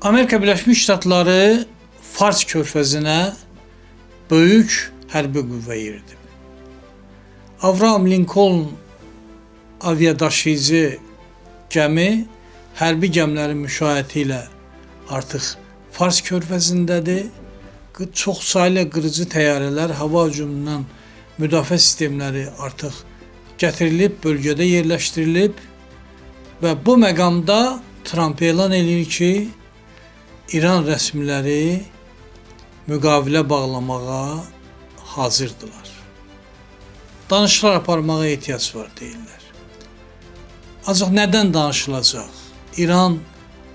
Amerika Birləşmiş Ştatları Fars körfəzinə böyük hərbi qüvvə yeridib. Abraham Lincoln aviadaşıyıcı gəmi hərbi gəmilərin müşayiəti ilə artıq Fars körfəzindədir. Çox saylı qırıcı təyyarələr, hava hücumundan müdafiə sistemləri artıq gətirilib, bölgədə yerləşdirilib və bu məqamda Trump elan edir ki, İran rəsmiləri müqavilə bağlamağa hazırdılar. Danışıqlar aparmağa ehtiyac var deyirlər. Ancaq nədən danışılacaq? İran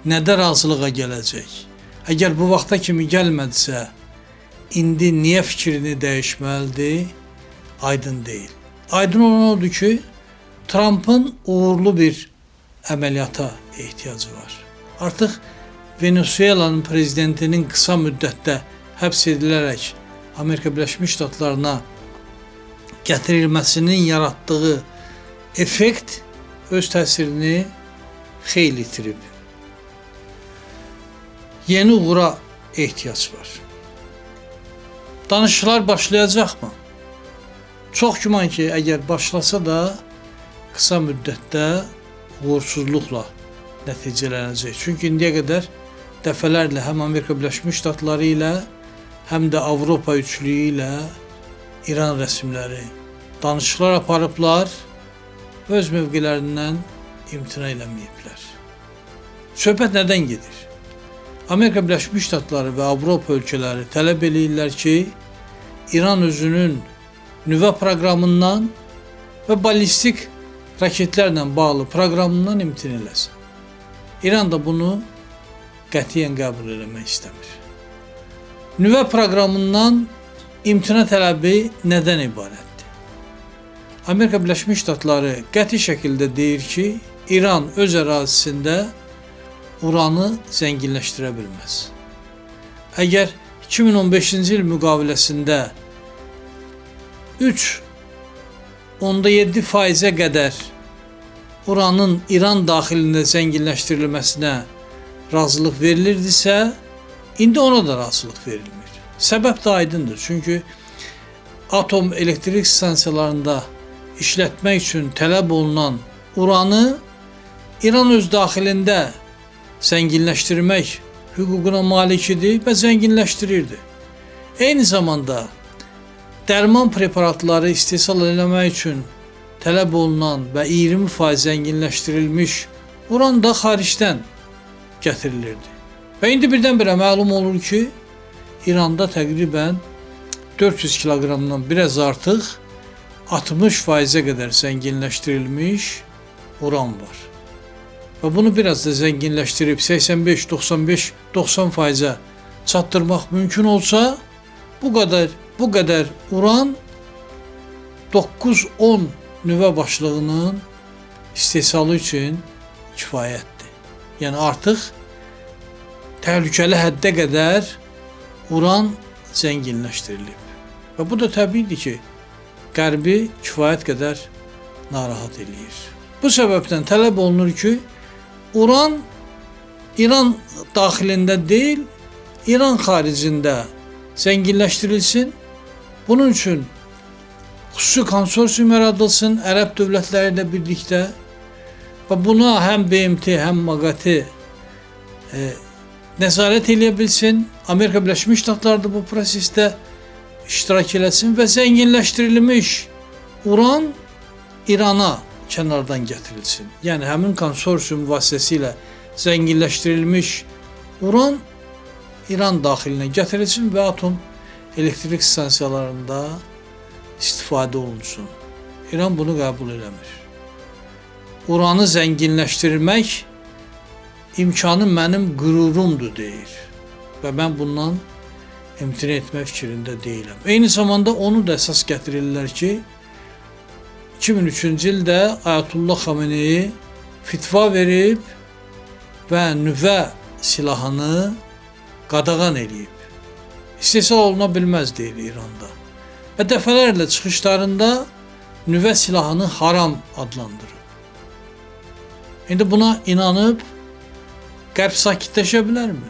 nədə razılığa gələcək? Əgər bu vaxta kimi gəlmədisə, indi niyə fikrini dəyişməlidir? Aydın deyil. Aydın olan odur ki, Trump'ın uğurlu bir əməliyyata ehtiyacı var. Artıq Venezuela'nın prezidentinin qısa müddətdə həbs edilərək Amerika Birləşmiş Ştatlarına gətirilməsinin yaratdığı effekt öz təsirini xeyli itirib. Yeni uğura ehtiyac var. Danışıqlar başlayacaqmı? Çox güman ki, əgər başlasa da qısa müddətdə uğursuzluqla nəticələnəcək. Çünki indiyə qədər dəfələrlə həm Amerika Birləşmiş Ştatları ilə, həm də Avropa üçlüyü ilə İran rəsmiləri danışıqlar aparıblar, öz mövqelərindən imtina eləməyiblər. Söhbət nədən gedir? Amerika Birləşmiş Ştatları və Avropa ölkələri tələb eləyirlər ki, İran özünün nüvə proqramından və ballistik raketlərlə bağlı proqramından imtina eləsin. İran da bunu qətiyyən qəbul eləmək istəmir. Nüvə proqramından imtina tələbi nədən ibarətdir? Amerika Birləşmiş Ştatları qəti şəkildə deyir ki, İran öz ərazisində uranı zənginləşdirə bilməz. Əgər 2015-ci il müqaviləsində 3,7% qədər uranın İran daxilində zənginləşdirilməsinə razılıq verilirdisə, indi ona da razılıq verilmir. Səbəb də aydındır. Çünki atom elektrik stansiyalarında işlətmək üçün tələb olunan uranı İran öz daxilində zənginləşdirmək hüququna malik idi və zənginləşdirirdi. Eyni zamanda dərman preparatları istehsal eləmək üçün tələb olunan və 20% zənginləşdirilmiş uran da xaricdən gətirilirdi. Və indi birdən-birə məlum olur ki, İranda təqribən 400 kiloqramdan biraz artıq 60%-ə qədər zənginləşdirilmiş uran var. Və bunu biraz da zənginləşdirib 85, 95, 90%-ə çatdırmaq mümkün olsa, bu qədər uran 9-10 nüvə başlığının istehsalı üçün kifayətdir. Yəni artıq təhlükəli həddə qədər uran zənginləşdirilib. Və bu da təbiidir ki, Qərbi kifayət qədər narahat eləyir. Bu səbəbdən tələb olunur ki, uran İran daxilində deyil, İran xaricində zənginləşdirilsin. Bunun üçün xüsusi konsorsium yaradılsın Ərəb dövlətləri ilə birlikdə və buna həm BMT, həm MAGATE nəzarət eləyə bilsin. Amerika Birləşmiş Ştatları da bu prosesdə iştirak eləsin və zənginləşdirilmiş uran İrana kənardan gətirilsin. Yəni həmin konsorsium vasitəsilə zənginləşdirilmiş uran İran daxilinə gətirilsin və atom elektrik stansiyalarında istifadə olunsun. İran bunu qəbul eləmir. Uranı zənginləşdirmək imkanı mənim qürurumdur deyir və mən bundan imtina etmək fikrində deyiləm. Eyni zamanda onu da əsas gətirirlər ki, 2003-cü ildə Ayətullah Xameneyi fitva verib və nüvə silahını qadağan eləyib. İstehsal oluna bilməz deyir İranda. Və dəfələrlə çıxışlarında nüvə silahını haram adlandırıb. İndi buna inanıb Qərb sakitləşə bilərmi?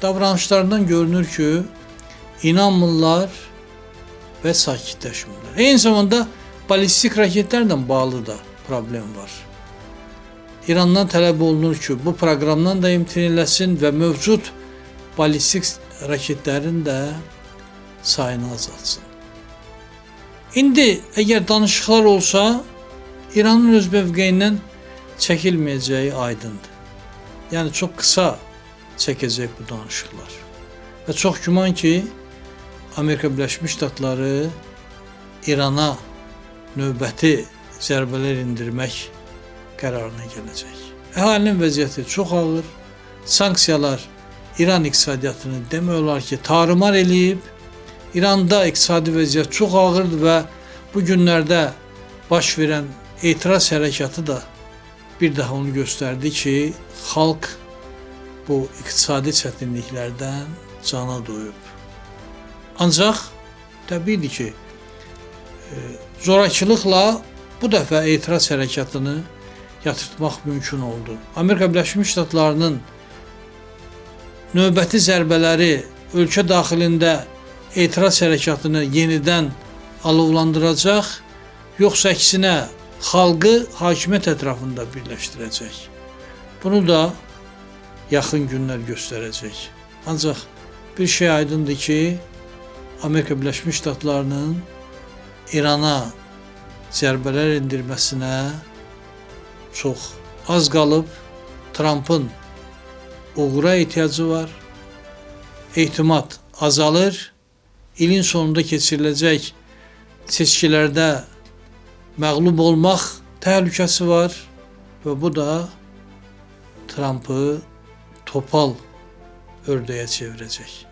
davranışlarından görünür ki inanmırlar ve sakitleşmirlər. Eyni zamanda balistik raketlerle bağlı da problem var. İrandan tələb olunur ki, bu proqramdan da imtina eləsin və mövcud balistik raketlərin də sayını azaltsın. İndi əgər danışıqlar olsa, İranın öz mövqeyindən çəkilməyəcəyi aydındır. Yəni çox qısa çəkəcək bu danışıqlar. Və çox güman ki, Amerika Birləşmiş Ştatları İrana növbəti zərbələr indirmək qərarına gələcək. Əhalinin vəziyyəti çox ağır. Sanksiyalar İran iqtisadiyyatını demək olar ki, tarımar eləyib. İranda iqtisadi vəziyyət çox ağırdır və bu günlərdə baş verən etiraz hərəkatı da bir daha onu göstərdi ki, xalq bu iqtisadi çətinliklərdən cana doyub. Ancaq təbiidir ki, zorakılıqla bu dəfə etiraz hərəkatını yatırtmaq mümkün oldu. Amerika Birləşmiş Ştatlarının növbəti zərbələri ölkə daxilində etiraz hərəkatını yenidən alovlandıracaq, yoxsa əksinə xalqı hakimiyyət ətrafında birləşdirəcək. Bunu da yaxın günlər göstərəcək. Ancaq bir şey aydındır ki, Amerika Birləşmiş Ştatlarının İrana zərbələr endirməsinə çox az qalıb. Trump'ın uğura ehtiyacı var. Ehtimat azalır. İlin sonunda keçiriləcək seçkilərdə məğlub olmaq təhlükəsi var və bu da Trump'ı topal ördəyə çevirəcək.